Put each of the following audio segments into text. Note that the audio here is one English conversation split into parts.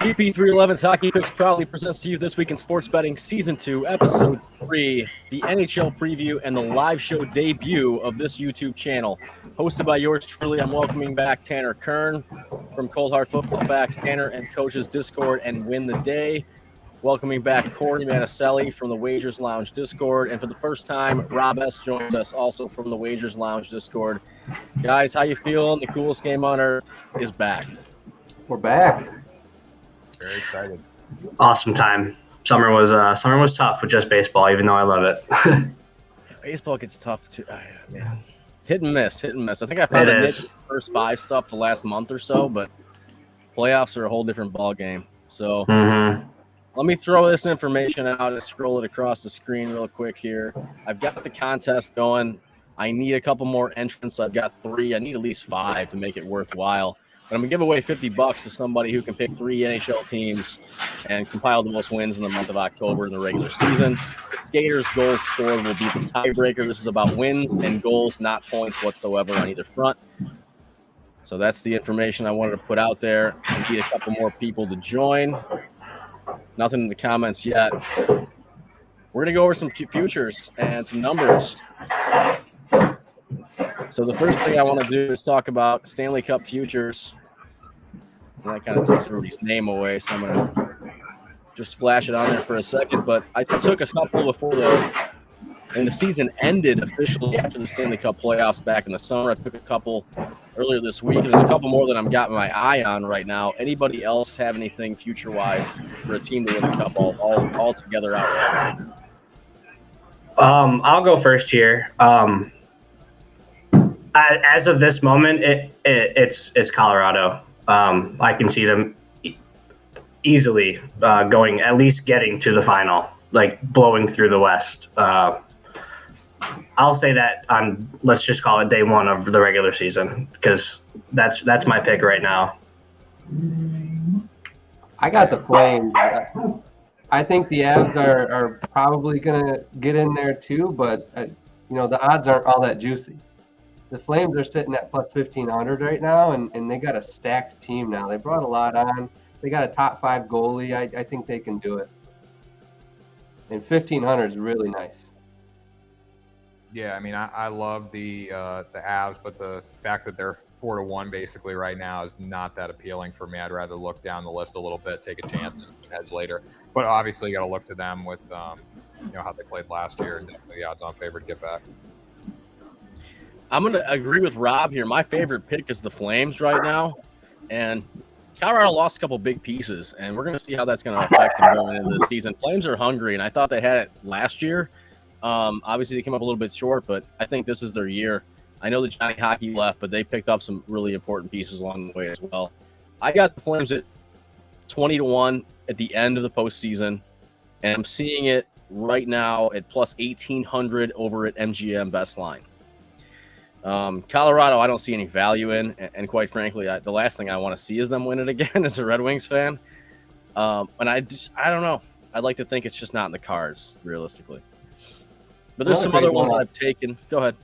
EP311's Hockey Picks proudly presents to you This Week in Sports Betting Season 2, Episode 3, the NHL preview and the live show debut of this YouTube channel. Hosted by yours truly, I'm welcoming back Tanner Kern from Cold Hard Football Facts, Tanner and Coach's Discord, and Win the Day. Welcoming back Korey Manicelli from the Wagers Lounge Discord. And for the first time, Rob S. joins us also from the Wagers Lounge Discord. Guys, how you feeling? The coolest game on earth is back. We're back. Very excited. Awesome time. Summer was tough with just baseball, even though I love it. Baseball gets tough too. Man. Hit and miss. I think I found a niche in the first 5 stuff the last month or so, but playoffs are a whole different ball game. So let me throw this information out and scroll it across the screen real quick here. I've got the contest going. I need a couple more entrants. I've got 3. I need at least 5 to make it worthwhile. But I'm going to give away $50 to somebody who can pick 3 NHL teams and compile the most wins in the month of October in the regular season. The Skaters' goals scored will be the tiebreaker. This is about wins and goals, not points whatsoever on either front. So that's the information I wanted to put out there. I need a couple more people to join. Nothing in the comments yet. We're going to go over some futures and some numbers. So the first thing I want to do is talk about Stanley Cup futures. And that kind of takes everybody's name away, so I'm going to just flash it on there for a second. But I took a couple before the season ended officially after the Stanley Cup playoffs back in the summer. I took a couple earlier this week, and there's a couple more that I'm got my eye on right now. Anybody else have anything future-wise for a team to win the Cup all together out there? I'll go first here. As of this moment, it's Colorado. I can see them easily going, at least getting to the final, like blowing through the West. I'll say that on, let's just call it day 1 of the regular season, because that's my pick right now. I got the Flames. I think the Avs are probably going to get in there too, but the odds aren't all that juicy. The Flames are sitting at plus 1,500 right now, and they got a stacked team now. They brought a lot on. They got a top 5 goalie. I think they can do it. And 1,500 is really nice. Yeah, I mean, I love the Avs, but the fact that they're 4-1 basically right now is not that appealing for me. I'd rather look down the list a little bit, take a chance, and hedge later. But obviously, you got to look to them with how they played last year, and definitely the odds-on favorite to get back. I'm going to agree with Rob here. My favorite pick is the Flames right now. And Colorado lost a couple big pieces, and we're going to see how that's going to affect them going into the season. Flames are hungry, and I thought they had it last year. Obviously, they came up a little bit short, but I think this is their year. I know that Johnny Hockey left, but they picked up some really important pieces along the way as well. I got the Flames at 20-1 at the end of the postseason, and I'm seeing it right now at plus 1,800 over at MGM Best Line. Colorado, I don't see any value in, and quite frankly, the last thing I want to see is them win it again as a Red Wings fan. And I don't know. I'd like to think it's just not in the cards, realistically. But there's some other ones I've taken. Go ahead.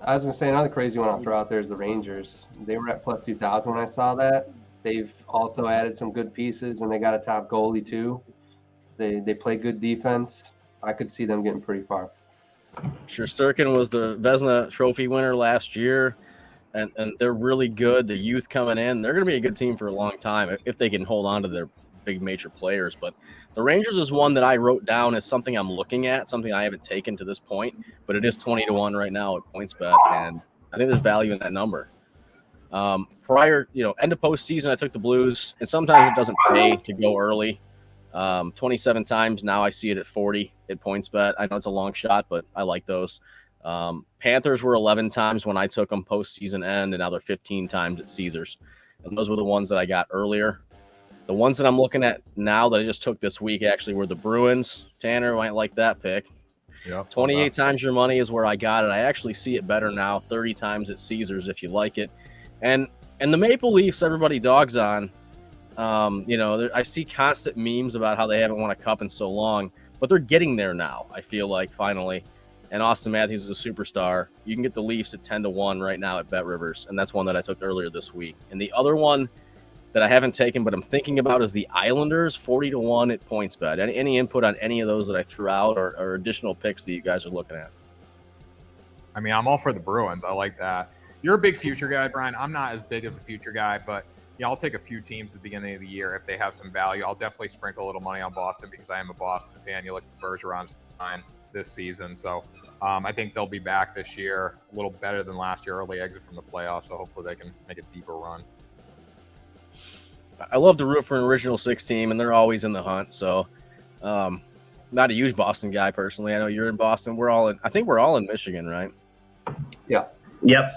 I was going to say another crazy one I'll throw out there is the Rangers. They were at plus 2,000 when I saw that. They've also added some good pieces, and they got a top goalie too. They play good defense. I could see them getting pretty far. Shesterkin was the Vezina Trophy winner last year, and they're really good. The youth coming in, they're going to be a good team for a long time if they can hold on to their big major players. But the Rangers is one that I wrote down as something I'm looking at, something I haven't taken to this point, but it is 20-1 right now at PointsBet, and I think there's value in that number. Prior, end of postseason, I took the Blues, and sometimes it doesn't pay to go early. 27 times. Now I see it at 40 at PointsBet. I know it's a long shot, but I like those. Panthers were 11 times when I took them postseason end, and now they're 15 times at Caesars. And those were the ones that I got earlier. The ones that I'm looking at now that I just took this week actually were the Bruins. Tanner might like that pick. Yep, 28 times your money is where I got it. I actually see it better now, 30 times at Caesars if you like it. And the Maple Leafs, everybody dogs on. I see constant memes about how they haven't won a cup in so long, but they're getting there now, I feel like, finally. And Austin Matthews is a superstar. You can get the Leafs at 10-1 right now at Bet Rivers, and that's one that I took earlier this week. And the other one that I haven't taken, but I'm thinking about is the Islanders 40-1 at PointsBet. Any input on any of those that I threw out or additional picks that you guys are looking at? I mean, I'm all for the Bruins. I like that. You're a big future guy, Brian. I'm not as big of a future guy, but I'll take a few teams at the beginning of the year if they have some value. I'll definitely sprinkle a little money on Boston because I am a Boston fan. You look at Bergeron's line this season, so I think they'll be back this year, a little better than last year. Early exit from the playoffs, so hopefully they can make a deeper run. I love to root for an original six team, and they're always in the hunt. So, not a huge Boston guy personally. I know you're in Boston. I think we're all in Michigan, right? Yeah. Yep.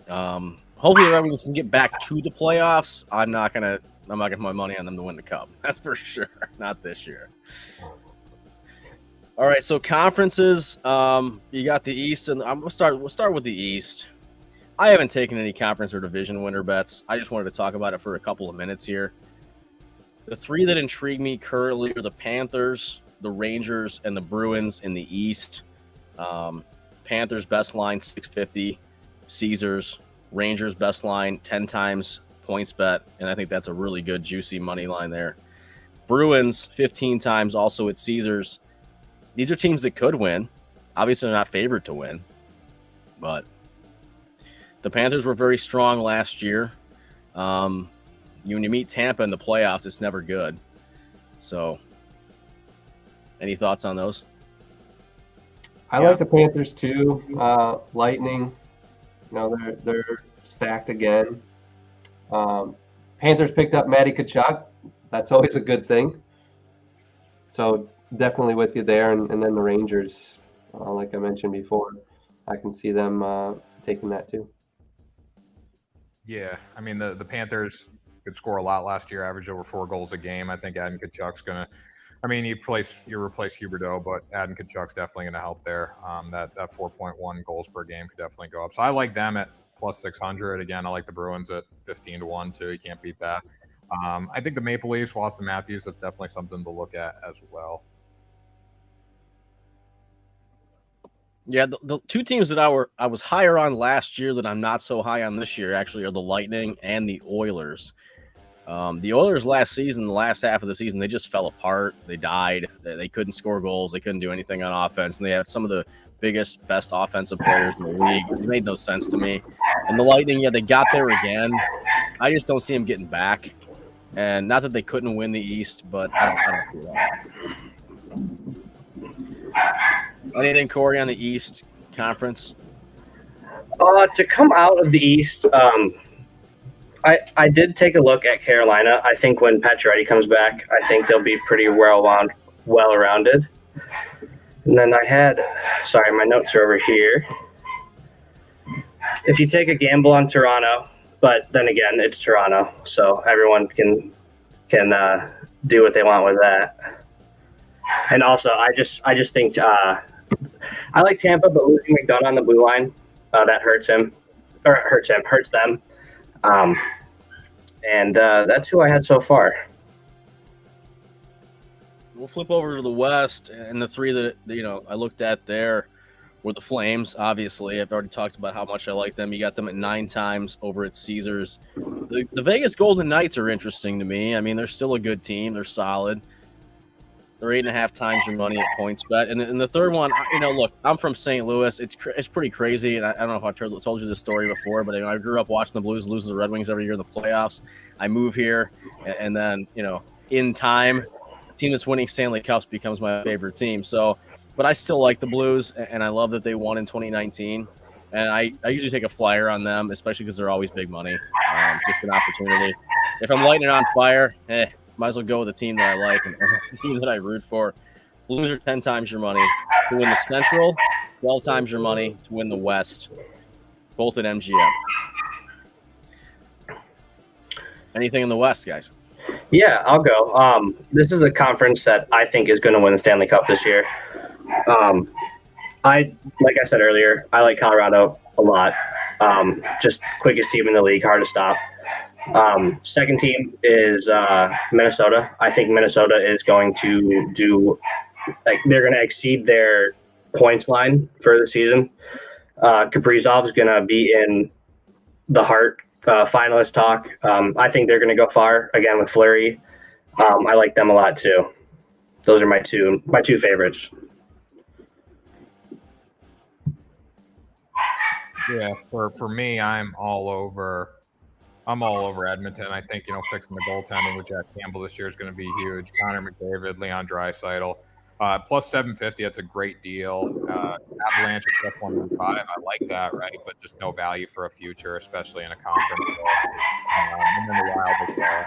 Hopefully, the Red Wings can get back to the playoffs. I'm not gonna put my money on them to win the Cup. That's for sure. Not this year. All right. So conferences. You got the East, and we'll start with the East. I haven't taken any conference or division winner bets. I just wanted to talk about it for a couple of minutes here. The three that intrigue me currently are the Panthers, the Rangers, and the Bruins in the East. Panthers best line 650, Caesars, Rangers best line 10 times PointsBet, and I think that's a really good juicy money line there. Bruins 15 times also at Caesars. These are teams that could win. Obviously, they're not favored to win, but the Panthers were very strong last year. When you meet Tampa in the playoffs, it's never good. So, any thoughts on those? I like the Panthers too. Lightning, they're stacked again. Panthers picked up Matty Tkachuk. That's always a good thing. So definitely with you there. And then the Rangers, like I mentioned before, I can see them taking that too. Yeah, I mean, the Panthers could score a lot last year, averaged over 4 goals a game. I think Adam Tkachuk's going to – I mean, you replace Huberdeau, but Adam Tkachuk's definitely going to help there. That 4.1 goals per game could definitely go up. So I like them at plus 600. Again, I like the Bruins at 15-1 too. You can't beat that. I think the Maple Leafs, Austin Matthews, that's definitely something to look at as well. Yeah, the two teams that I was higher on last year that I'm not so high on this year actually are the Lightning and the Oilers. The Oilers last season, the last half of the season, they just fell apart. They died. They couldn't score goals. They couldn't do anything on offense. And they have some of the biggest, best offensive players in the league. It made no sense to me. And the Lightning, yeah, they got there again. I just don't see them getting back. And not that they couldn't win the East, but I don't see that. Anything, Korey, on the East Conference? To come out of the East, I did take a look at Carolina. I think when Pacioretty comes back, I think they'll be pretty well-rounded. And then I had, sorry, my notes are over here. If you take a gamble on Toronto, but then again, it's Toronto, so everyone can do what they want with that. And also, I just think I like Tampa, but losing McDonough on the blue line, that hurts them. And that's who I had so far. We'll flip over to the West, and the three that I looked at there were the Flames. Obviously, I've already talked about how much I like them. You got them at 9 times over at Caesars. The Vegas Golden Knights are interesting to me. I mean, they're still a good team. They're solid. They're 8.5 times your money at PointsBet. And the third one, look, I'm from St. Louis. It's pretty crazy, and I don't know if I've told you this story before, but I grew up watching the Blues lose to the Red Wings every year in the playoffs. I move here, and then in time, the team that's winning Stanley Cups becomes my favorite team. So, but I still like the Blues, and I love that they won in 2019. And I usually take a flyer on them, especially because they're always big money. Just an opportunity. If I'm lighting it on fire, might as well go with the team that I like and the team that I root for. Blues are 10 times your money to win the Central, 12 times your money to win the West, both at MGM. Anything in the West, guys? Yeah, I'll go. This is a conference that I think is going to win the Stanley Cup this year. Like I said earlier, I like Colorado a lot. Just quickest team in the league, hard to stop. Second team is Minnesota. I think Minnesota is going to they're going to exceed their points line for the season. Kaprizov is going to be in the heart finalist talk. I think they're going to go far again with Fleury. I like them a lot too. Those are my two favorites. Yeah, for me, I'm all over Edmonton. I think, fixing the goaltending with Jack Campbell this year is going to be huge. Connor McDavid, Leon Draisaitl, plus 750. That's a great deal. Avalanche plus 115. I like that, right? But just no value for a future, especially in a conference. And then the Wild as well.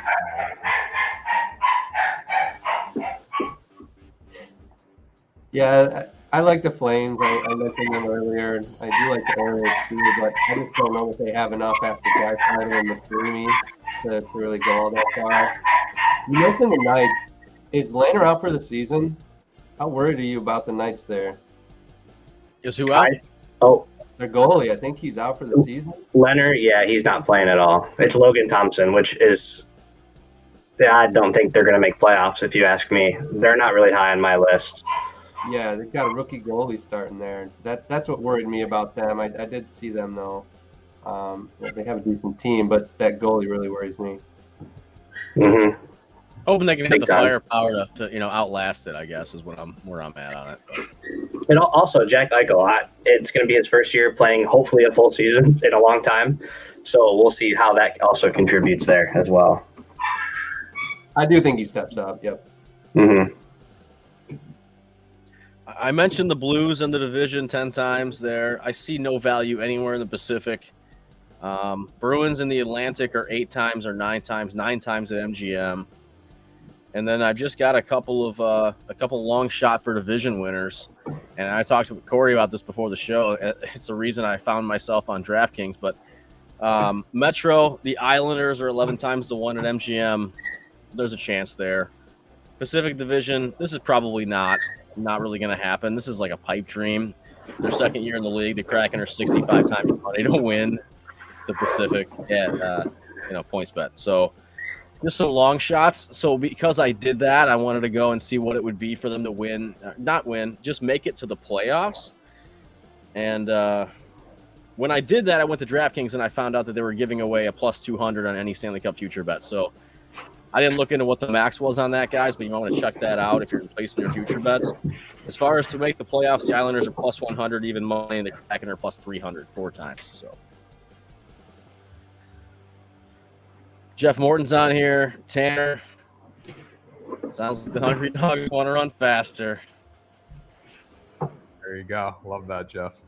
Yeah, I like the Flames. I mentioned them earlier. I do like the Oilers too, but I just don't know if they have enough after Draisaitl and McDreamy to really go all that far. You mentioned the Knights. Is Lehner out for the season? How worried are you about the Knights there? Is who out? Their goalie. I think he's out for the season. Lehner, yeah, he's not playing at all. It's Logan Thompson, which is, I don't think they're going to make playoffs, if you ask me. They're not really high on my list. Yeah, they've got a rookie goalie starting there. That's what worried me about them. I did see them though. They have a decent team, but that goalie really worries me. Mm-hmm. Hoping they can have the firepower to outlast it, I guess, is where I'm at on it. And also, Jack Eichel, it's going to be his first year playing, hopefully, a full season in a long time. So we'll see how that also contributes there as well. I do think he steps up. Yep. Mm-hmm. I mentioned the Blues in the division 10 times there. I see no value anywhere in the Pacific. Bruins in the Atlantic are 8 times or 9 times, 9 times at MGM. And then I've just got a couple long shot for division winners. And I talked to Korey about this before the show. It's the reason I found myself on DraftKings. But Metro, the Islanders are 11 times to 1 at MGM. There's a chance there. Pacific Division, this is probably not really going to happen. This is like a pipe dream. Their second year in the league, the Kraken are 65 times money to win the Pacific at points bet. So just some long shots. So because I did that, I wanted to go and see what it would be for them to win, not win, just make it to the playoffs. And when I did that, I went to DraftKings and I found out that they were giving away a plus 200 on any Stanley Cup future bet. So I didn't look into what the max was on that, guys, but you might want to check that out if you're placing your future bets. As far as to make the playoffs, the Islanders are plus 100 even money, and the Kraken are plus 300 4 times. So Jeff Morton's on here. Tanner, sounds like the hungry dogs want to run faster. There you go. Love that, Jeff.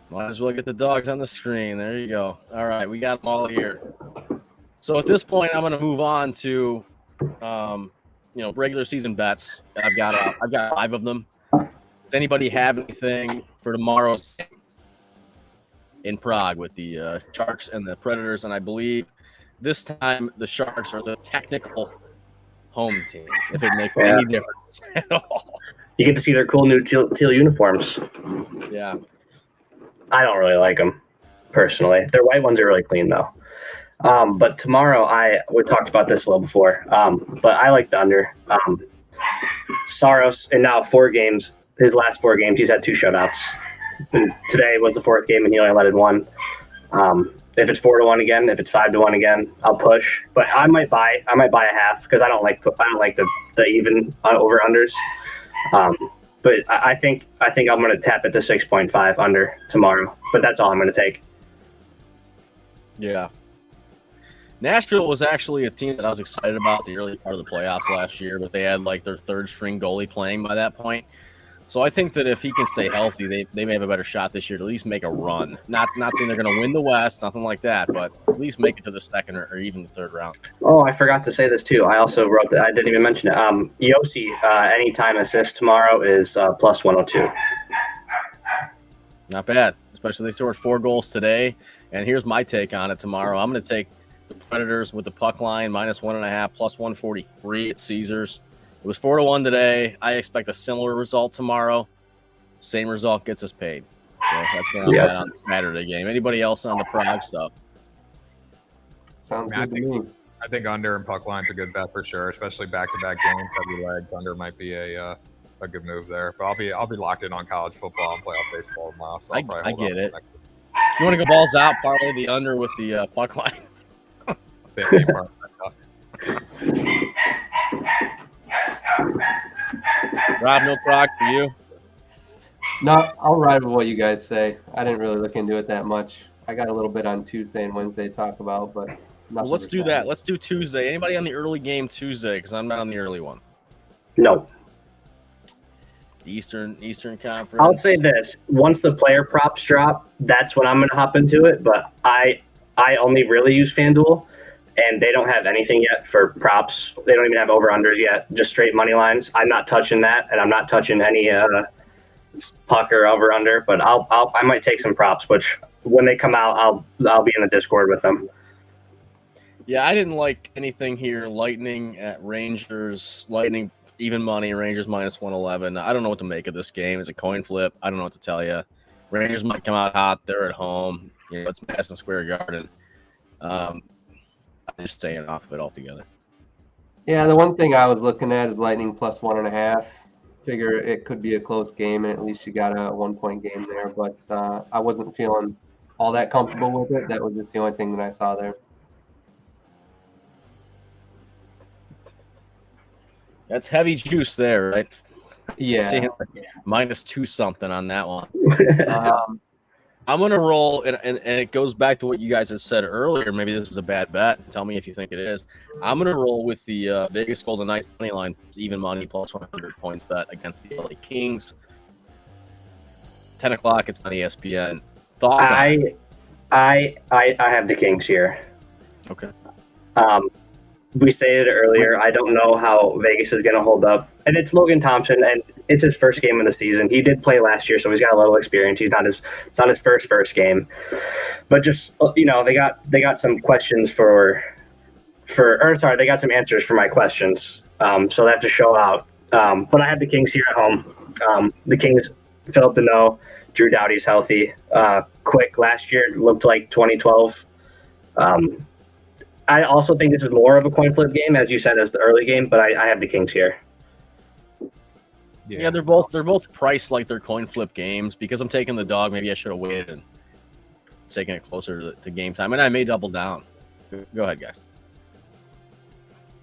Might as well get the dogs on the screen. There you go. All right, we got them all here. So at this point, I'm going to move on to, regular season bets. I've got 5 of them. Does anybody have anything for tomorrow's game in Prague with the Sharks and the Predators? And I believe this time the Sharks are the technical home team, if it makes any difference at all. You get to see their cool new teal uniforms. Yeah. I don't really like them, personally. Their white ones are really clean, though. But tomorrow, we talked about this a little before, but I like the under. Saros, in now 4 games, his last 4 games, he's had 2 shutouts. And today was the 4th game, and he only let in 1. If it's 4-1 again, if it's 5-1 again, I'll push. But I might buy a half because I don't like the even over unders. But I think I'm going to tap it to 6.5 under tomorrow. But that's all I'm going to take. Yeah. Nashville was actually a team that I was excited about the early part of the playoffs last year, but they had like their 3rd string goalie playing by that point. So I think that if he can stay healthy, they may have a better shot this year to at least make a run. Not saying they're going to win the West, nothing like that, but at least make it to the 2nd or even the 3rd round. Oh, I forgot to say this too. I also wrote that. I didn't even mention it. Yossi, anytime assist tomorrow is plus 102. Not bad, especially they scored 4 goals today. And here's my take on it tomorrow. I'm going to take the Predators with the puck line minus 1.5 plus 143 at Caesars. It was 4-1 today. I expect a similar result tomorrow. Same result gets us paid. So that's where I'm at on the Saturday game. Anybody else on the Prague stuff? Sounds good to me. I think under and puck line's a good bet for sure, especially back-to-back games. Heavy legs. Under might be a good move there. But I'll be locked in on college football and playoff baseball tomorrow. So I get it. you want to go balls out, parlay the under with the puck line. Same game part. Rob, no prog for you. No, I'll ride with what you guys say. I didn't really look into it that much. I got a little bit on Tuesday and Wednesday to talk about, but Well, let's do that. Let's do Tuesday. Anybody on the early game Tuesday? Because I'm not on the early one. No. Eastern Conference. I'll say this: once the player props drop, that's when I'm going to hop into it. But I only really use FanDuel, and they don't have anything yet for props. They don't even have over/unders yet. Just straight money lines. I'm not touching that, and I'm not touching any puck or over/under. But I might take some props, which when they come out, I'll be in the Discord with them. Yeah, I didn't like anything here. Lightning at Rangers. Lightning even money. Rangers minus 111. I don't know what to make of this game. It's a coin flip. I don't know what to tell you. Rangers might come out hot. They're at home. You know, it's Madison Square Garden. I'm just staying off of it altogether. Yeah, the one thing I was looking at is Lightning plus 1.5. Figure it could be a close game, and at least you got a 1-point game there. But I wasn't feeling all that comfortable with it. That was just the only thing that I saw there. That's heavy juice there, right? Yeah. Seeing minus 2 something on that one. I'm going to roll, and it goes back to what you guys had said earlier. Maybe this is a bad bet. Tell me if you think it is. I'm going to roll with the Vegas Golden Knights money line, even money, plus 100 points bet against the LA Kings. 10 o'clock, it's on ESPN. Thoughts on it? I have the Kings here. Okay. We stated earlier, I don't know how Vegas is going to hold up. And it's Logan Thompson, and it's his first game of the season. He did play last year, so he's got a little experience. It's not his first game. But just, you know, they got some questions they got some answers for my questions. So they have to show out. But I have the Kings here at home. The Kings, Philip Deneau, Drew Doughty's healthy. Quick last year, looked like 2012. I also think this is more of a coin flip game, as you said, as the early game, but I have the Kings here. Yeah, they're both priced like they're coin flip games. Because I'm taking the dog, maybe I should have waited and taken it closer to game time, and I may double down. Go ahead, guys.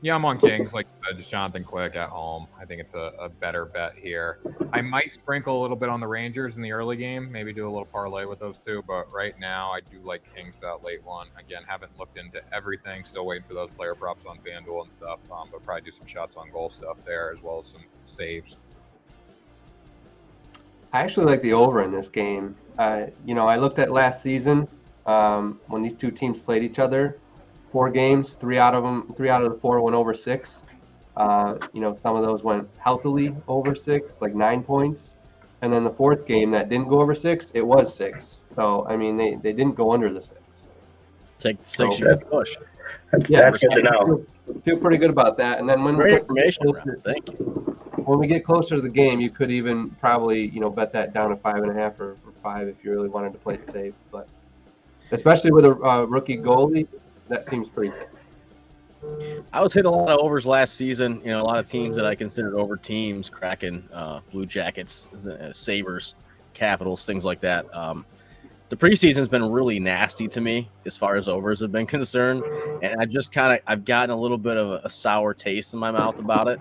Yeah, I'm on Kings. Like you said, just Jonathan Quick at home. I think it's a better bet here. I might sprinkle a little bit on the Rangers in the early game, maybe do a little parlay with those two. But right now, I do like Kings that late one. Again, haven't looked into everything. Still waiting for those player props on FanDuel and stuff. But probably do some shots on goal stuff there, as well as some saves. I actually like the over in this game. I looked at last season when these two teams played each other. 4 games, 3 out of the 4 went over 6. Some of those went healthily over 6, like 9 points. And then the 4th game that didn't go over 6, it was 6. So, I mean, they didn't go under the 6. Take the 6, you push. That's good to know. Feel pretty good about that. And then when Great information, thank you. When we get closer to the game, you could even probably, bet that down to 5.5 or 5 if you really wanted to play it safe. But especially with a rookie goalie, that seems pretty safe. I was hitting a lot of overs last season. A lot of teams that I considered over teams: Kraken, Blue Jackets, Sabres, Capitals, things like that. The preseason has been really nasty to me as far as overs have been concerned, and I've gotten a little bit of a sour taste in my mouth about it.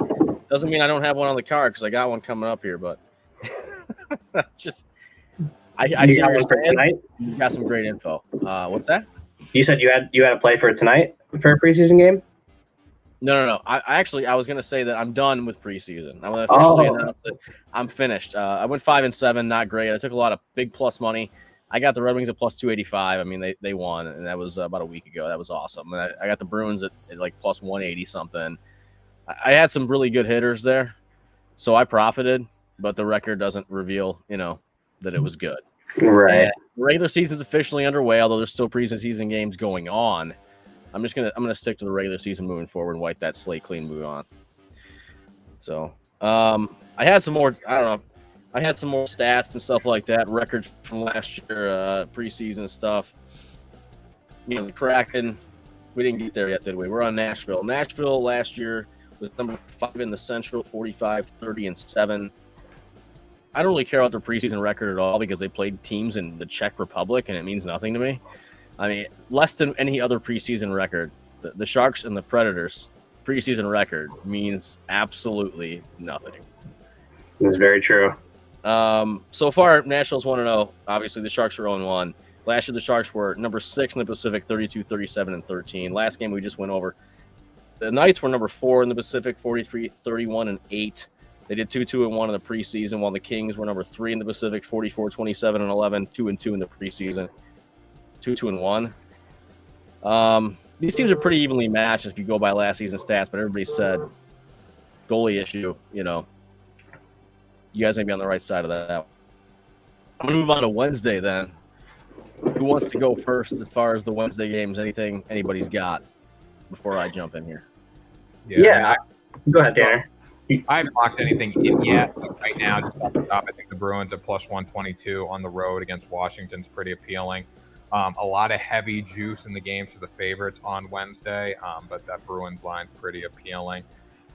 Doesn't mean I don't have one on the card because I got one coming up here, but I see what you're saying. You got some great info. What's that? You said you had a play for tonight for a preseason game? No. I was going to say that I'm done with preseason. I'm going to officially announce that I'm finished. I went 5-7, not great. I took a lot of big plus money. I got the Red Wings at plus 285. I mean, they won, and that was about a week ago. That was awesome. And I got the Bruins at like plus 180 something. I had some really good hitters there, so I profited. But the record doesn't reveal, that it was good. Right. And regular season's officially underway, although there's still preseason games going on. I'm gonna stick to the regular season moving forward and wipe that slate clean, move on. So I had some more. I don't know. I had some more stats and stuff like that, records from last year, preseason stuff. The Kraken, we didn't get there yet, did we? We're on Nashville. Nashville last year was number 5 in the Central, 45, 30, and 7. I don't really care about their preseason record at all because they played teams in the Czech Republic, and it means nothing to me. I mean, less than any other preseason record. The Sharks and the Predators preseason record means absolutely nothing. It's very true. So far, Nationals 1-0. Obviously, the Sharks are 0-1. Last year, the Sharks were number 6 in the Pacific, 32, 37, and 13. Last game we just went over. The Knights were number 4 in the Pacific, 43, 31, and 8. They did 2-2-1 in the preseason, while the Kings were number 3 in the Pacific, 44, 27, and 11, 2-2 in the preseason, 2-2-1. These teams are pretty evenly matched if you go by last season's stats, but everybody said goalie issue, you guys may be on the right side of that. I'm going to move on to Wednesday then. Who wants to go first as far as the Wednesday games? Anything anybody's got before I jump in here? Yeah. Go ahead, Tanner. I haven't locked anything in yet. But right now, just off the top, I think the Bruins at plus 122 on the road against Washington is pretty appealing. A lot of heavy juice in the games for the favorites on Wednesday, but that Bruins line's pretty appealing.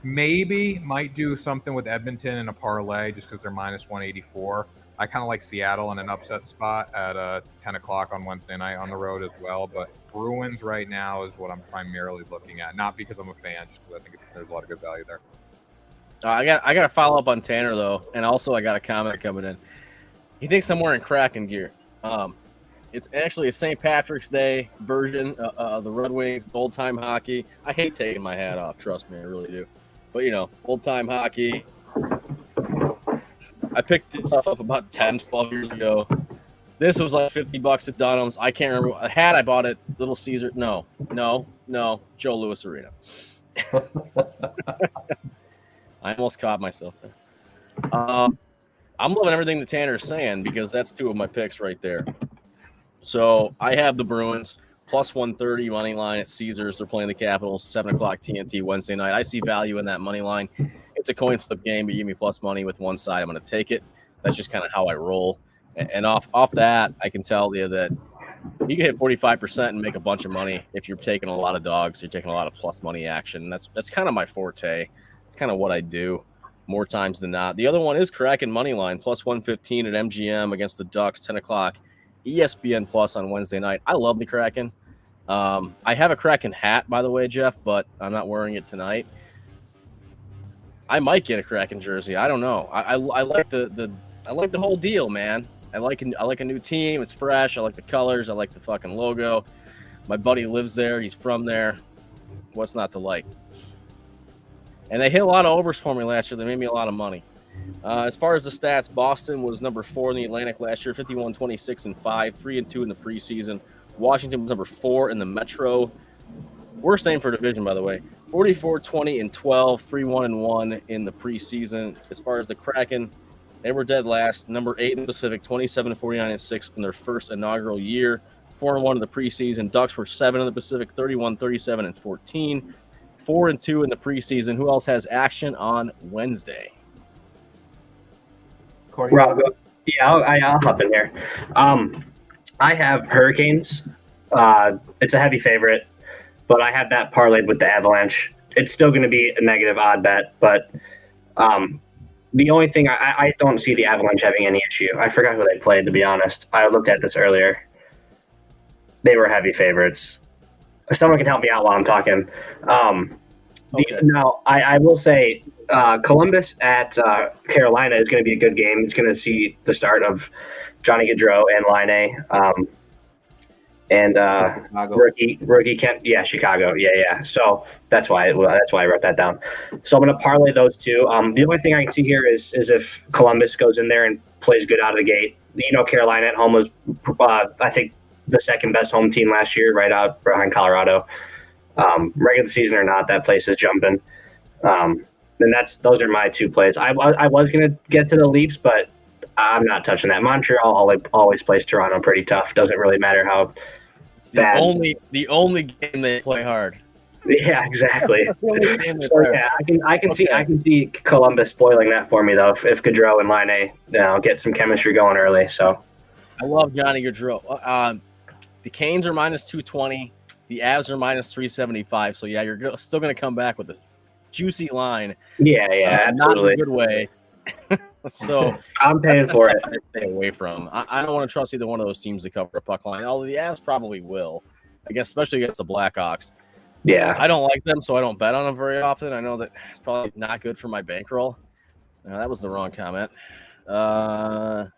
Maybe might do something with Edmonton in a parlay just because they're minus 184. I kind of like Seattle in an upset spot at 10 o'clock on Wednesday night on the road as well. But Bruins right now is what I'm primarily looking at, not because I'm a fan, just because I think there's a lot of good value there. I got to follow up on Tanner though, and also I got a comment coming in. He thinks I'm wearing Kraken gear. It's actually a St. Patrick's Day version of the Red Wings, old-time hockey. I hate taking my hat off, trust me, I really do. But, old-time hockey. I picked this stuff up about 10, 12 years ago. This was like $50 at Dunham's. I can't remember. A hat I bought at Little Caesar. No. Joe Louis Arena. I almost caught myself there. I'm loving everything that Tanner's saying because that's 2 of my picks right there. So I have the Bruins plus 130 money line at Caesars. They're playing the Capitals, 7 o'clock TNT Wednesday night. I see value in that money line. It's a coin flip game, but you give me plus money with one side. I'm going to take it. That's just kind of how I roll. And off that, I can tell you that you can hit 45% and make a bunch of money if you're taking a lot of dogs. You're taking a lot of plus money action. That's kind of my forte. It's kind of what I do more times than not. The other one is Kraken money line, plus 115 at MGM against the Ducks, 10 o'clock. ESPN Plus on Wednesday night. I love the Kraken. I have a Kraken hat, by the way, Jeff, but I'm not wearing it tonight. I might get a Kraken jersey. I don't know. I like the whole deal, man. I like a new team. It's fresh. I like the colors. I like the fucking logo. My buddy lives there. He's from there. What's not to like? And they hit a lot of overs for me last year. They made me a lot of money. As far as the stats, Boston was number 4 in the Atlantic last year, 51, 26, and 5, 3-2 in the preseason. Washington was number 4 in the Metro. Worst name for division, by the way. 44, 20, and 12, 3-1-1 in the preseason. As far as the Kraken, they were dead last, number 8 in the Pacific, 27, 49, and 6 in their first inaugural year. 4-1 in the preseason. Ducks were 7 in the Pacific, 31, 37, and 14. 4-2 in the preseason. Who else has action on Wednesday? Korey? Rob, yeah, I'll hop in here. I have Hurricanes. It's a heavy favorite, but I have that parlayed with the Avalanche. It's still going to be a negative odd bet, but the only thing I don't see the Avalanche having any issue. I forgot who they played, to be honest. I looked at this earlier. They were heavy favorites. Someone can help me out while I'm talking. Okay. Now, I will say Columbus at Carolina is going to be a good game. It's going to see the start of Johnny Gaudreau and Laine. Rookie Kent. Yeah, Chicago. Yeah. So that's why I wrote that down. So I'm going to parlay those 2. The only thing I can see here is if Columbus goes in there and plays good out of the gate. Carolina at home was, I think, the second best home team last year, right out behind Colorado. Regular season or not, that place is jumping. And those are my 2 plays. I was going to get to the Leafs, but I'm not touching that. Montreal always plays Toronto pretty tough. Doesn't really matter how bad. The only game they play hard. Yeah, exactly. So yeah, I can see Columbus spoiling that for me though. If Gaudreau and Laine, get some chemistry going early. So I love Johnny Gaudreau. The Canes are minus 220. The Avs are minus 375. So yeah, you're still going to come back with a juicy line. Yeah, absolutely. Not in a good way. So I'm paying for it. I stay away from. I don't want to trust either one of those teams to cover a puck line. Although the Avs probably will, I guess, especially against the Blackhawks. Yeah. I don't like them, so I don't bet on them very often. I know that it's probably not good for my bankroll. That was the wrong comment.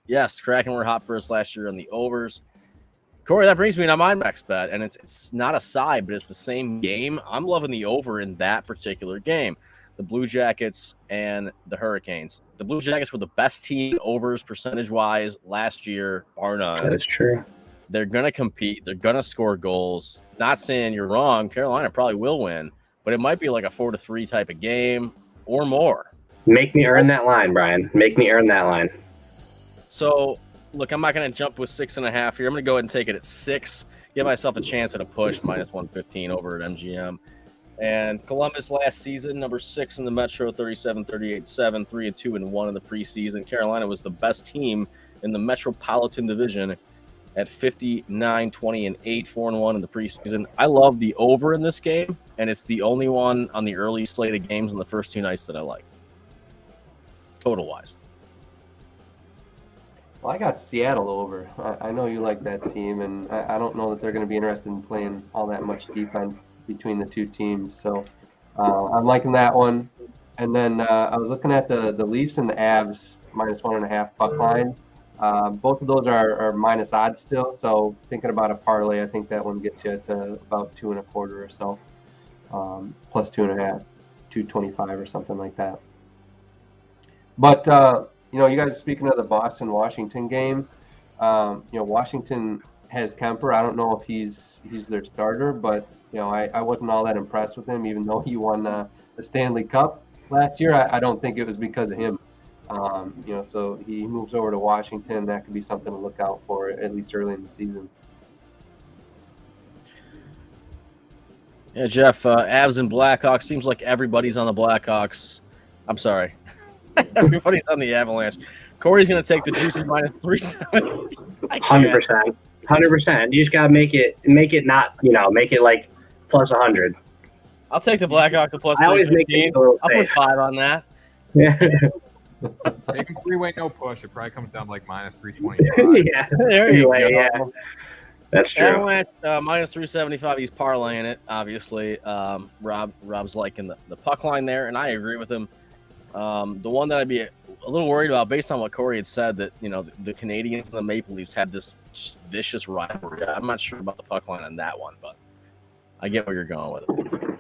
Yes, Kraken were hot for us last year on the overs. Korey, that brings me to my next bet, and it's not a side, but it's the same game. I'm loving the over in that particular game. The Blue Jackets and the Hurricanes. The Blue Jackets were the best team overs percentage-wise last year, bar none. That is true. They're going to compete. They're going to score goals. Not saying you're wrong. Carolina probably will win, but it might be like a 4-3 type of game or more. Make me earn that line, Brian. Make me earn that line. So, look, I'm not going to jump with 6.5 here. I'm going to go ahead and take it at 6. Give myself a chance at a push, minus 115 over at MGM. And Columbus last season, number 6 in the Metro, 37-38-7, 3-2-1 in the preseason. Carolina was the best team in the Metropolitan Division at 59-20-8, 4-1 in the preseason. I love the over in this game, and it's the only one on the early slate of games on the first 2 nights that I like, total-wise. Well, I got Seattle over. I know you like that team, and I don't know that they're going to be interested in playing all that much defense between the two teams. So I'm liking that one. And then I was looking at the Leafs and the Avs, minus 1.5 puck line. Both of those are minus odds still. So thinking about a parlay, I think that one gets you to about 2.25 or so, plus 2.5, 225 or something like that. But you know, you guys are speaking of the Boston-Washington game. You know, Washington has Kemper. I don't know if he's their starter, but you know, I wasn't all that impressed with him, even though he won the Stanley Cup last year. I don't think it was because of him. You know, so he moves over to Washington. That could be something to look out for, at least early in the season. Yeah, Jeff, Avs and Blackhawks. Seems like everybody's on the Blackhawks. I'm sorry. Everybody's on the Avalanche. Corey's going to take the juicy minus 370. 100%. 100%. You just got to make it not, you know, make it like plus 100. I'll take the Blackhawks at plus 315. I always make it a little I'll put 5 on that. Yeah. Take a 3-way no push. It probably comes down like minus 325. Yeah. There you Anyway, go. yeah. That's true. Avalanche minus 375. He's parlaying it, obviously. Rob's liking the puck line there, and I agree with him. The one that I'd be a little worried about, based on what Korey had said, that you know the Canadians and the Maple Leafs had this vicious rivalry. I'm not sure about the puck line on that one, but I get where you're going with it.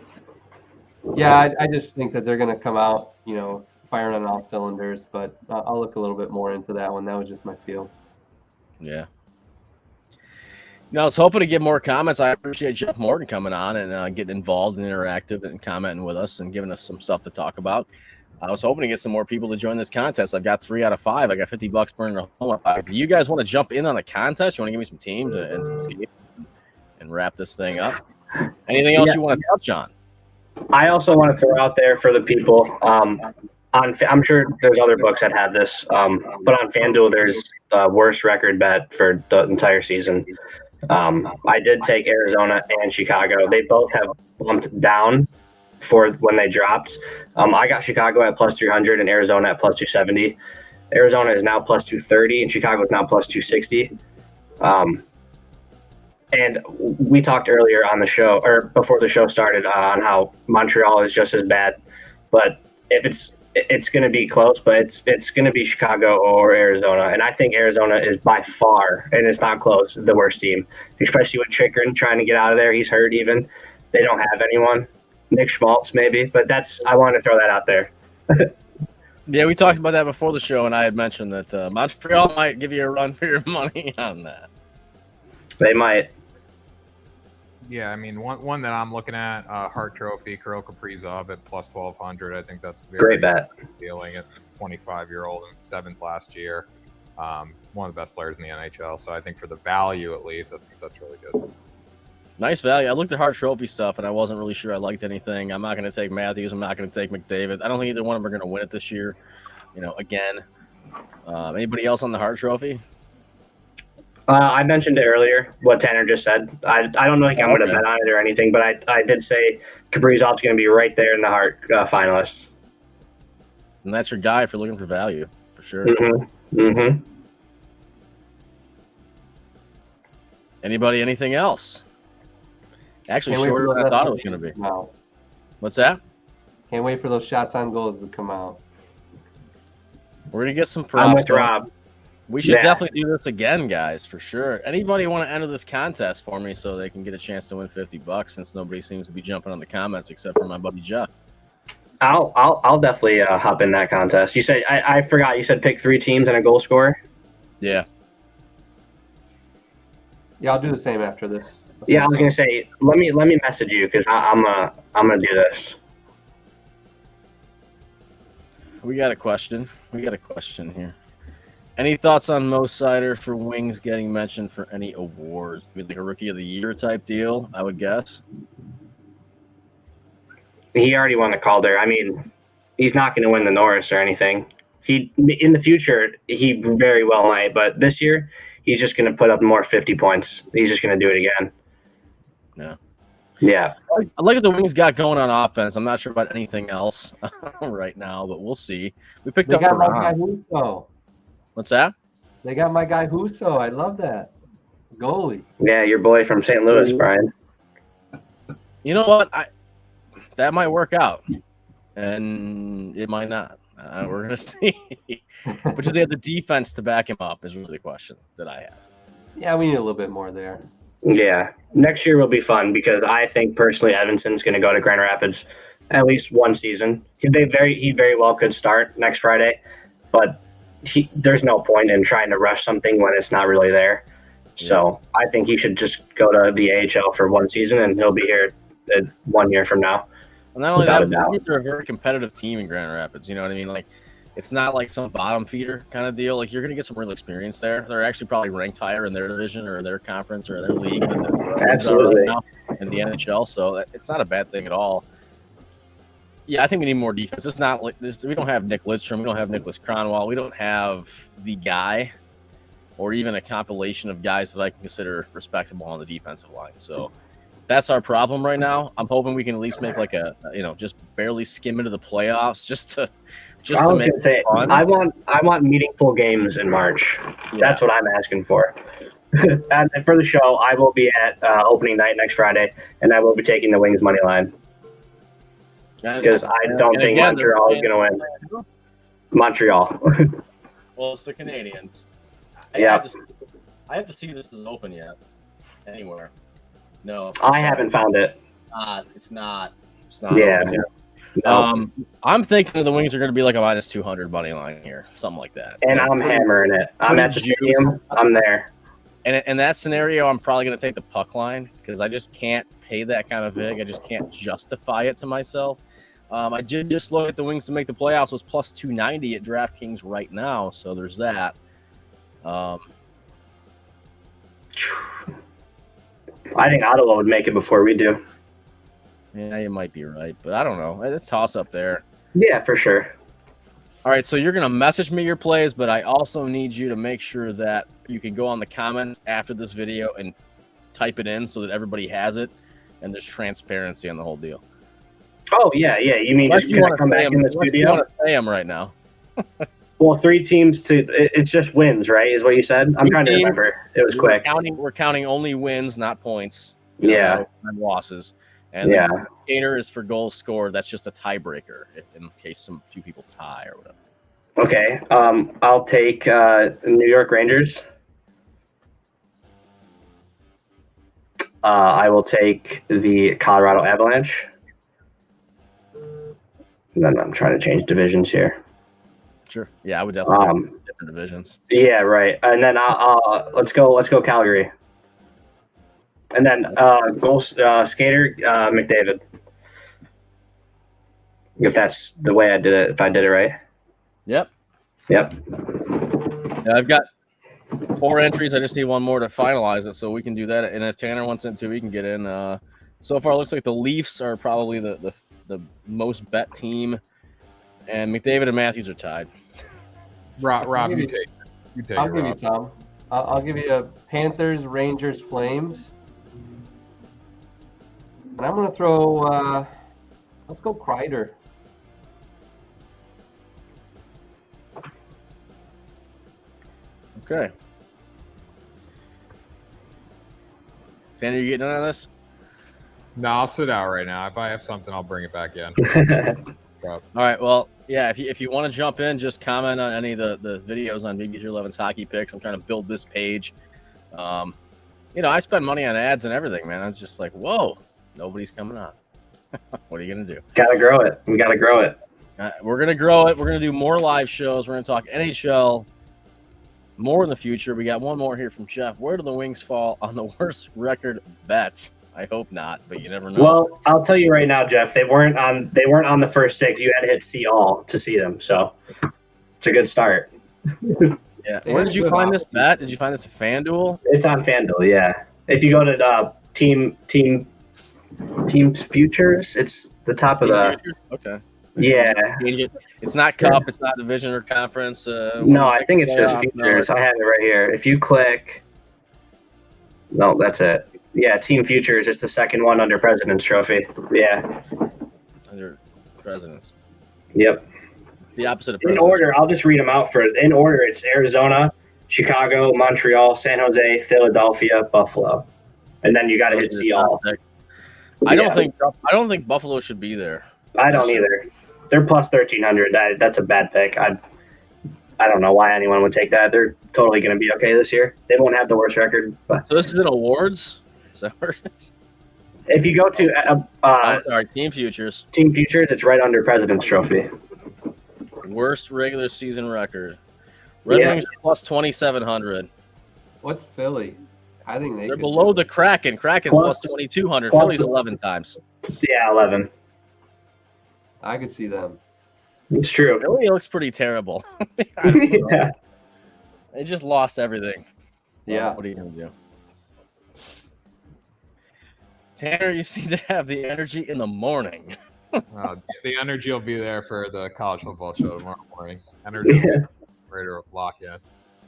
Yeah, I just think that they're going to come out, you know, firing on all cylinders. But I'll look a little bit more into that one. That was just my feel. Yeah. You know, I was hoping to get more comments. I appreciate Jeff Morgan coming on and getting involved and interactive and commenting with us and giving us some stuff to talk about. I was hoping to get some more people to join this contest. I've got 3 out of 5. I got $50 burning a home. Do you guys want to jump in on the contest? You want to give me some teams and some schemes and wrap this thing up? Anything else you want to touch on? I also want to throw out there for the people. I'm sure there's other books that have this, but on FanDuel there's the worst record bet for the entire season. I did take Arizona and Chicago. They both have bumped down for when they dropped. I got Chicago at plus 300 and Arizona at plus 270. Arizona is now plus 230 and Chicago is now plus 260. And we talked earlier on the show, or before the show started, on how Montreal is just as bad. But if it's going to be close, but it's going to be Chicago or Arizona. And I think Arizona is by far, and it's not close, the worst team, especially with Chikrin trying to get out of there. He's hurt even. They don't have anyone. Nick Schmaltz maybe, but I wanted to throw that out there. Yeah, we talked about that before the show, and I had mentioned that Montreal might give you a run for your money on that. They might. Yeah, I mean, one that I'm looking at, Hart Trophy, Kirill Kaprizov at plus 1,200. I think that's very Great bet. appealing. At 25-year-old and 7th last year, one of the best players in the NHL. So I think for the value, at least, that's really good. Nice value. I looked at Hart Trophy stuff, and I wasn't really sure I liked anything. I'm not going to take Matthews. I'm not going to take McDavid. I don't think either one of them are going to win it this year. You know, again. Anybody else on the Hart Trophy? I mentioned it earlier, what Tanner just said. I don't know if I'm going to bet on it or anything, but I did say Kaprizov's going to be right there in the Hart finalists. And that's your guy if you're looking for value, for sure. Mm-hmm. Mm-hmm. Anybody, anything else? Actually, Can't wait shorter for than those I thought it was going to be. estimations to come out. What's that? Can't wait for those shots on goals to come out. We're going to get some I'm props with going. Rob. We should Yeah. definitely do this again, guys, for sure. Anybody want to enter this contest for me so they can get a chance to win $50 since nobody seems to be jumping on the comments except for my buddy Jeff? I'll definitely hop in that contest. You said I forgot. You said pick 3 teams and a goal scorer. Yeah. Yeah, I'll do the same after this. Yeah, I was gonna say let me message you because I'm gonna do this. We got a question. Here. Any thoughts on Mo Sider for Wings getting mentioned for any awards? Maybe like a Rookie of the Year type deal, I would guess. He already won the Calder. I mean, he's not going to win the Norris or anything. He in the future he very well might, but this year he's just going to put up more 50 points. He's just going to do it again. Yeah. Yeah. I like what the Wings got going on offense. I'm not sure about anything else right now, but we'll see. We picked They up got my guy Perron. Husso. What's that? They got my guy Husso. I love that. Goalie. Yeah, your boy from St. Louis, Brian. You know what? That might work out, and it might not. We're gonna see. But do they have the defense to back him up? Is really the question that I have. Yeah, we need a little bit more there. Yeah. Next year will be fun because I think personally Evanson's going to go to Grand Rapids at least one season. He very well could start next Friday, but there's no point in trying to rush something when it's not really there. So I think he should just go to the AHL for one season, and he'll be here 1 year from now. And not only that, the Wings are a very competitive team in Grand Rapids. You know what I mean? Like, it's not like some bottom feeder kind of deal. Like, you're going to get some real experience there. They're actually probably ranked higher in their division or their conference or their league than Absolutely. right now in the NHL. So it's not a bad thing at all. Yeah, I think we need more defense. It's not like this. We don't have Nick Lidstrom. We don't have Nicholas Cronwall. We don't have the guy or even a compilation of guys that I can consider respectable on the defensive line. So that's our problem right now. I'm hoping we can at least make like just barely skim into the playoffs just to make it fun. I want meaningful games in March. Yeah. That's what I'm asking for. And for the show, I will be at opening night next Friday, and I will be taking the Wings money line. Because I don't think Montreal is going to win. Montreal. Well, it's the Canadians. Yeah. I have to see if this is open yet. Anywhere. No. I haven't found it. It's not. Yeah. Open yet. I'm thinking the Wings are going to be like a minus 200 money line here. Something like that. And I'm hammering it. I'm at the stadium. I'm there. And in that scenario, I'm probably going to take the puck line because I just can't pay that kind of vig. I just can't justify it to myself. I did just look at the Wings to make the playoffs. It was plus 290 at DraftKings right now, so there's that. I think Ottawa would make it before we do. Yeah, you might be right, but I don't know. It's toss up there. Yeah, for sure. All right, so you're going to message me your plays, but I also need you to make sure that you can go on the comments after this video and type it in so that everybody has it and there's transparency on the whole deal. Oh, yeah. You mean just come back in the studio? You want to say them right now. Well, 3 teams it's just wins, right, is what you said? I'm trying to remember. It was quick. We're counting only wins, not points. Yeah. And losses. And the skater is for goals scored. That's just a tiebreaker in case two people tie or whatever. Okay. I'll take New York Rangers. I will take the Colorado Avalanche. And then I'm trying to change divisions here. Sure. Yeah, I would definitely take different divisions. Yeah, right. And then let's go Calgary. And then skater McDavid. If that's the way I did it, if I did it right. Yep. Yep. Yeah, I've got 4 entries. I just need one more to finalize it, so we can do that. And if Tanner wants in too, we can get in. So far, it looks like the Leafs are probably the most bet team, and McDavid and Matthews are tied. Rob, you take it. I'll give you Tom. I'll give you a Panthers, Rangers, Flames. And I'm going to throw, let's go Kreider. Okay. Tanner, you getting on this? No, I'll sit out right now. If I have something, I'll bring it back in. All right. Well, yeah. If you want to jump in, just comment on any of the videos on BB311's hockey picks. I'm trying to build this page. I spend money on ads and everything, man. I was just like, whoa, nobody's coming on. What are you gonna do? Gotta grow it. We gotta grow it. We're gonna grow it. We're gonna do more live shows. We're gonna talk NHL more in the future. We got one more here from Jeff. Where do the Wings fall on the worst record bet? I hope not, but you never know. Well, I'll tell you right now, Jeff. They weren't on the first 6. You had to hit see all to see them, so it's a good start. Yeah. Where did you find this bet? Did you find this at FanDuel? It's on FanDuel, yeah. If you go to Team Futures, it's the top of the. Okay. Yeah. It's not Cup. It's not Division or Conference. No, I think it's just Futures. I have it right here. If you click. No, that's it. Yeah, Team Futures. It's the second one under President's Trophy. Yeah. Under President's. Yep. The opposite of In order, I'll just read them out in order. It's Arizona, Chicago, Montreal, San Jose, Philadelphia, Buffalo, and then you got to hit see all. I don't think Buffalo should be there. I don't either. They're plus 1,300. That's a bad pick. I don't know why anyone would take that. They're totally going to be okay this year. They won't have the worst record. But. So this is in awards? Is that where it is? If you go to Team Futures. Team Futures, it's right under President's Trophy. Worst regular season record. Red Wings are plus 2,700. What's Philly? I think they're below the Kraken. Kraken's plus 2,200. Philly's 11 times. Yeah, 11. I could see them. It's true. Philly looks pretty terrible. Yeah. They just lost everything. Yeah. What are you going to do? Tanner, you seem to have the energy in the morning. The energy will be there for the college football show tomorrow morning. Energy will be ready to lock in.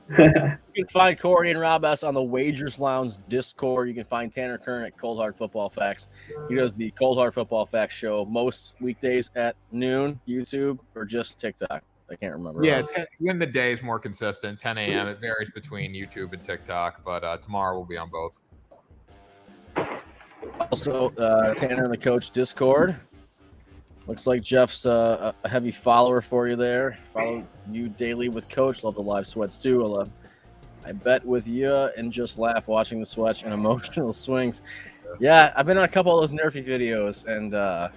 You can find Korey and Rob S on the Wagers Lounge Discord. You can find Tanner Kern at Cold Hard Football Facts. He does the Cold Hard Football Facts show most weekdays at noon, YouTube, or just TikTok. I can't remember. Yeah, when the day is more consistent, 10 a.m. It varies between YouTube and TikTok, but tomorrow we'll be on both. Also, Tanner and the Coach Discord. Looks like Jeff's a heavy follower for you there. Follow you daily with Coach. Love the live sweats too. I bet with you and just laugh watching the sweats and emotional swings. Yeah, I've been on a couple of those Nerfy videos, and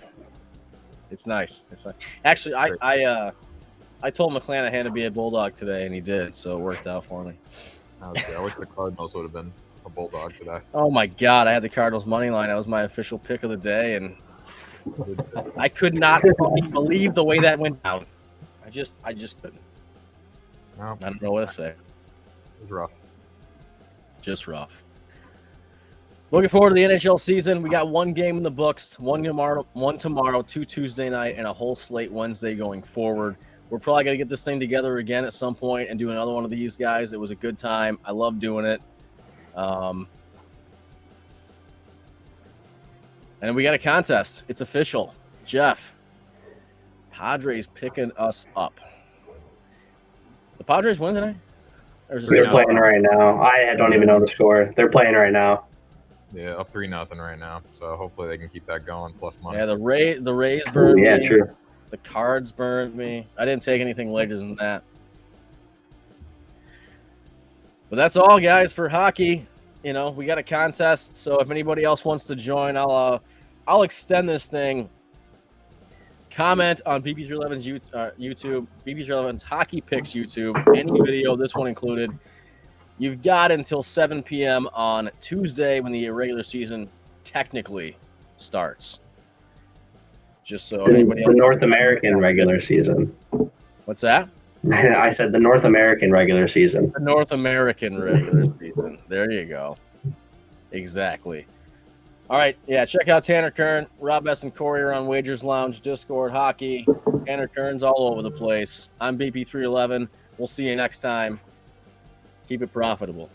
it's nice. It's like, actually, I told McClanahan to be a Bulldog today, and he did, so it worked out for me. I wish the Cardinals would have been a Bulldog today. Oh my God, I had the Cardinals money line. That was my official pick of the day, and I could not believe the way that went down. I just couldn't. No, I don't know what to say. It was rough. Just rough. Looking forward to the NHL season. We got one game in the books, one tomorrow, 2 Tuesday night, and a whole slate Wednesday going forward. We're probably going to get this thing together again at some point and do another one of these guys. It was a good time. I love doing it. And we got a contest. It's official. Jeff, Padres picking us up. The Padres win tonight? They're playing right now. I don't even know the score. They're playing right now. Yeah, up 3-0 right now. So hopefully they can keep that going plus money. Yeah, the Rays burned me. Yeah, true. The Cards burned me. I didn't take anything later than that. But that's all, guys, for hockey. You know, we got a contest, so if anybody else wants to join, I'll extend this thing. Comment on BB311's YouTube, BB311's Hockey Picks YouTube, any video, this one included. You've got until 7 p.m. on Tuesday when the regular season technically starts. Just so anybody else. The North American regular season. What's that? I said the North American regular season. The North American regular season. There you go. Exactly. All right. Yeah, check out Tanner Kern. Rob S. and Korey are on Wagers Lounge, Discord, hockey. Tanner Kern's all over the place. I'm BP311. We'll see you next time. Keep it profitable.